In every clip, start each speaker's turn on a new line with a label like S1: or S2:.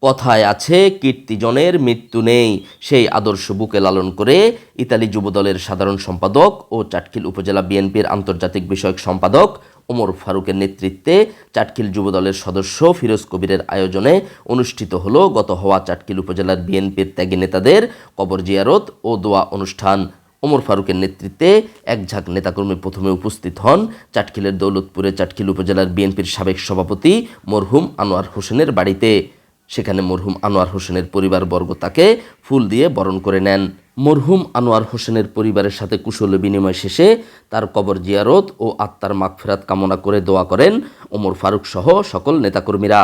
S1: কথায় আছে কীর্তিজনের মৃত্যু নেই, সেই আদর্শ বুকে লালন করে ইতালি যুবদলের সাধারণ সম্পাদক ও চাটখিল উপজেলা বিএনপির আন্তর্জাতিক বিষয়ক সম্পাদক ওমর ফারুকের নেতৃত্বে চাটখিল যুবদলের সদস্য ফিরোজ কবিরের আয়োজনে অনুষ্ঠিত হলো গত হওয়া চাটখিল উপজেলার বিএনপির ত্যাগী নেতাদের কবর জিয়ারত ও দোয়া অনুষ্ঠান। ওমর ফারুকের নেতৃত্বে এক ঝাঁক নেতাকর্মী প্রথমে উপস্থিত হন চাটখিলের দৌলতপুরে চাটখিল উপজেলার বিএনপির সাবেক সভাপতি মরহুম আনোয়ার হোসেনের বাড়িতে। সেখানে মরহুম আনোয়ার হোসেনের পরিবারবর্গ তাকে ফুল দিয়ে বরণ করে নেন। মরহুম আনোয়ার হোসেনের পরিবারের সাথে কুশল বিনিময় শেষে তার কবর জিয়ারত ও আত্মার মাগফিরাত কামনা করে দোয়া করেন ওমর ফারুক সহ সকল নেতাকর্মীরা।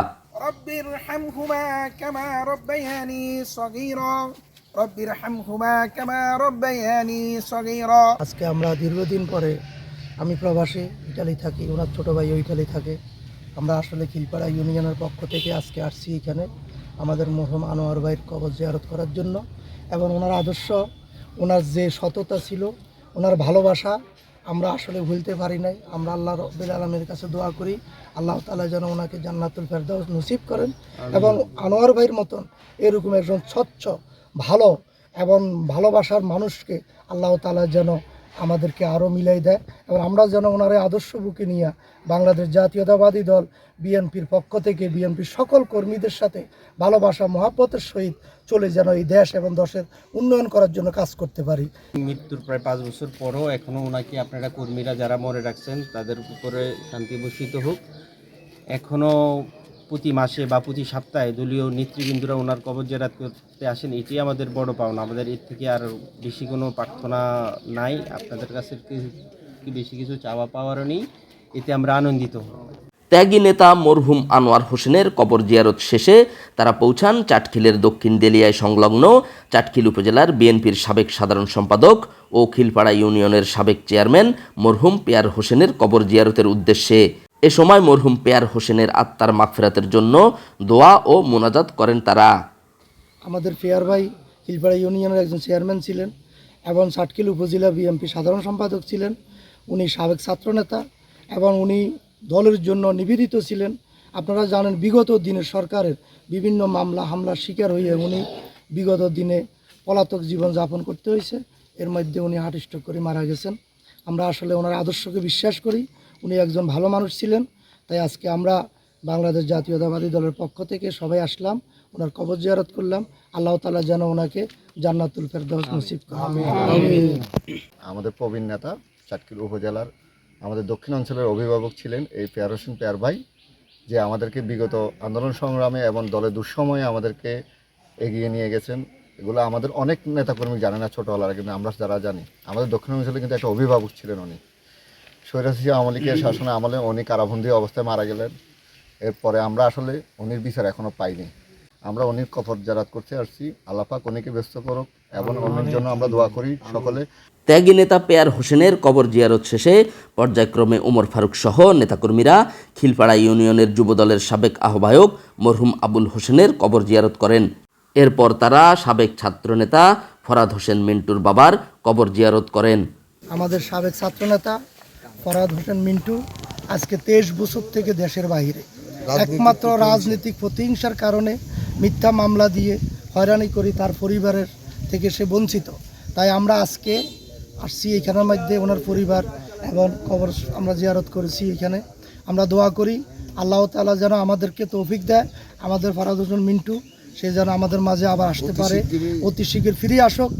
S2: আজকে আমরা দীর্ঘদিন পরে, আমি প্রবাসী, ইটালি থাকি, ওনার ছোটো ভাইও ইটালি থাকে। আমরা আসলে খিলপাড়া ইউনিয়নের পক্ষ থেকে আজকে আসছি এখানে আমাদের মরহুম আনোয়ার ভাইয়ের কবর জিয়ারত করার জন্য। এবং ওনার আদর্শ, ওনার যে সততা ছিল, ওনার ভালোবাসা আমরা আসলে ভুলতে পারি নাই। আমরা আল্লাহ রাব্বুল আলামিনের কাছে দোয়া করি আল্লাহ তাআলা যেন ওনাকে জান্নাতুল ফেরদাউস নসিব করেন এবং আনোয়ার ভাইয়ের মতন এরকম একজন স্বচ্ছ, ভালো এবং ভালোবাসার মানুষকে আল্লাহ তাআলা যেন আমাদেরকে আরও মিলাই দেয় এবং আমরা যেন ওনার আদর্শ বুকে নিয়ে বাংলাদেশ জাতীয়তাবাদী দল বিএনপির পক্ষ থেকে বিএনপির সকল কর্মীদের সাথে ভালোবাসা মহাব্বতের সহিত চলে যেন এই দেশ এবং দেশের উন্নয়ন করার জন্য কাজ করতে পারি।
S3: মৃত্যুর প্রায় 5 বছর পরও এখনও ওনাকে আপনারা কর্মীরা যারা মনে রাখছেন তাদের উপরে শান্তি বর্ষিত হোক। এখনও প্রতি মাসে বা প্রতি সপ্তাহে দলীয় নেতৃবৃন্দরা ওনার কবর জিয়ারত করতে আসেন, এটি আমাদের বড় পাওনা। আমাদের এর থেকে আর বেশি কোনো প্রার্থনা নাই, আপনাদের কাছে বেশি কিছু চাওয়া পাওয়ারও নেই, এতে আমরা আনন্দিত।
S1: ত্যাগী নেতা মরহুম আনোয়ার হোসেনের কবর জিয়ারত শেষে তারা পৌঁছান চাটখিলের দক্ষিণ দেলিয়ায় সংলগ্ন চাটখিল উপজেলার বিএনপির সাবেক সাধারণ সম্পাদক ও খিলপাড়া ইউনিয়নের সাবেক চেয়ারম্যান মরহুম পেয়ার হোসেনের কবর জিয়ারতের উদ্দেশ্যে। এ সময় মরহুম পেয়ার হোসেনের আত্মার মাগফিরাতের জন্য দোয়া ও মোনাজাত করেন তারা।
S2: আমাদের পেয়ার ভাই খিলপাড়া ইউনিয়নের একজন চেয়ারম্যান ছিলেন এবং চাটখিল উপজেলা বিএনপি সাধারণ সম্পাদক ছিলেন। উনি সাবেক ছাত্রনেতা এবং উনি দলের জন্য নিবেদিত ছিলেন। আপনারা জানেন বিগত দিনে সরকারের বিভিন্ন মামলা হামলার শিকার হয়ে উনি বিগত দিনে পলাতক জীবন যাপন করতে হয়েছে। এর মধ্যে উনি হার্ট স্ট্রোক করে মারা গেছেন। আমরা আসলে ওনার আদর্শকে বিশ্বাস করি, উনি একজন ভালো মানুষ ছিলেন। তাই আজকে আমরা বাংলাদেশ জাতীয়তাবাদী দলের পক্ষ থেকে সবাই আসলাম, ওনার কবর জিয়ারত করলাম। আল্লাহ তাআলা যেন ওনাকে জান্নাতুল ফেরদাউস নসিব করেন।
S4: আমাদের প্রবীণ নেতা চাটখিল উপজেলার আমাদের দক্ষিণ অঞ্চলের অভিভাবক ছিলেন এই পেয়ার হোসেন পেয়ার ভাই, যে আমাদেরকে বিগত আন্দোলন সংগ্রামে এবং দলের দুঃসময়ে আমাদেরকে এগিয়ে নিয়ে গেছেন। এগুলো আমাদের অনেক নেতাকর্মী জানে না, ছোটোবেলার, কিন্তু আমরা যারা জানি আমাদের দক্ষিণ অঞ্চলে কিন্তু একটা অভিভাবক ছিলেন উনি। স্বৈরাচারী আওয়ামী লীগের শাসনে আমলে উনি কারাবন্দী অবস্থায় মারা গেলেন। এরপরে আমরা আসলে উনির বিচার এখনও পাইনি। আমরা উনির কবর জিয়ারত করতে আসছি, আল্লাহ পাক উনিকে ব্যস্ত করুক এবং উনির জন্য আমরা দোয়া করি সকলে।
S1: ত্যাগী নেতা পেয়ার হোসেনের কবর জিয়ারত শেষে পর্যায়ক্রমে ওমর ফারুক সহ নেতাকর্মীরা খিলপাড়া ইউনিয়নের যুবদলের সাবেক আহ্বায়ক মরহুম আবুল হোসেনের কবর জিয়ারত করেন। এরপর তারা সাবেক ছাত্রনেতা ফরাদ হোসেন মিন্টুর বাবার কবর জিয়ারত করেন।
S2: আমাদের সাবেক ছাত্রনেতা ফরাদ হোসেন মিন্টু আজকে 23 বছর থেকে দেশের বাইরে, একমাত্র রাজনৈতিক প্রতিহিংসার কারণে মিথ্যা মামলা দিয়ে হয়রানি করি তার পরিবারের থেকে সে বঞ্চিত। তাই আমরা আজকে আসছি এখানের মধ্যে ওনার পরিবার এবং কবর আমরা জিয়ারত করেছি। এখানে আমরা দোয়া করি আল্লাহ তাআলা যেন আমাদেরকে তৌফিক দেয়, আমাদের ফরাদ হোসেন মিন্টু সে যেন আমাদের মাঝে আবার আসতে পারে, অতি শীঘ্র ফিরে আসুক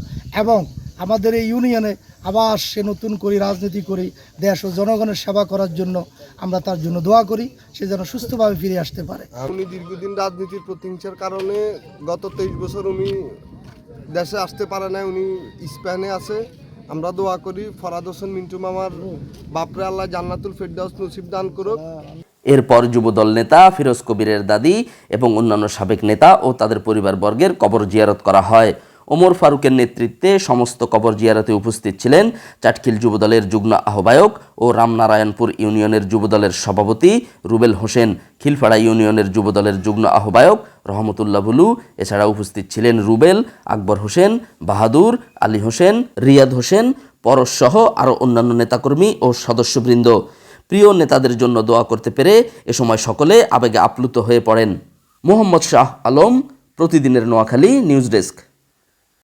S2: এবং আমাদের এই ইউনিয়নে আবার সে নতুন করে রাজনীতি করি দেশ ও জনগণের সেবা করার জন্য আমরা তার জন্য দোয়া করি, সে যেন সুস্থভাবে ফিরে আসতে পারে।
S5: উনি দীর্ঘদিন রাজনীতির প্রতিহিংসার কারণে গত 23 বছর উনি দেশে আসতে পারে না, উনি স্পেনে আছে। আমরা দোয়া করি ফরাদ হোসেন মিন্টু মামার বাপরে আল্লাহ জান্নাতুল ফেরদাউস নসিব দান করুক।
S1: এরপর যুবদল নেতা ফিরোজ কবিরের দাদি এবং অন্যান্য সাবেক নেতা ও তাদের পরিবারবর্গের কবর জিয়ারত করা হয়। ওমর ফারুকের নেতৃত্বে সমস্ত কবর জিয়ারতে উপস্থিত ছিলেন চাটখিল যুবদলের যুগ্ম আহ্বায়ক ও রামনারায়ণপুর ইউনিয়নের যুবদলের সভাপতি রুবেল হোসেন, খিলপাড়া ইউনিয়নের যুবদলের যুগ্ম আহ্বায়ক রহমতুল্লাহ বুলু। এছাড়া উপস্থিত ছিলেন রুবেল, আকবর হোসেন, বাহাদুর, আলী হোসেন, রিয়াদ হোসেন, পরশ সহ আরও অন্যান্য নেতাকর্মী ও সদস্যবৃন্দ। প্রিয় নেতাদের জন্য দোয়া করতে পেরে এ সময় সকলে আবেগে আপ্লুত হয়ে পড়েন। মোহাম্মদ শাহ আলম, প্রতিদিনের নোয়াখালী নিউজ ডেস্ক।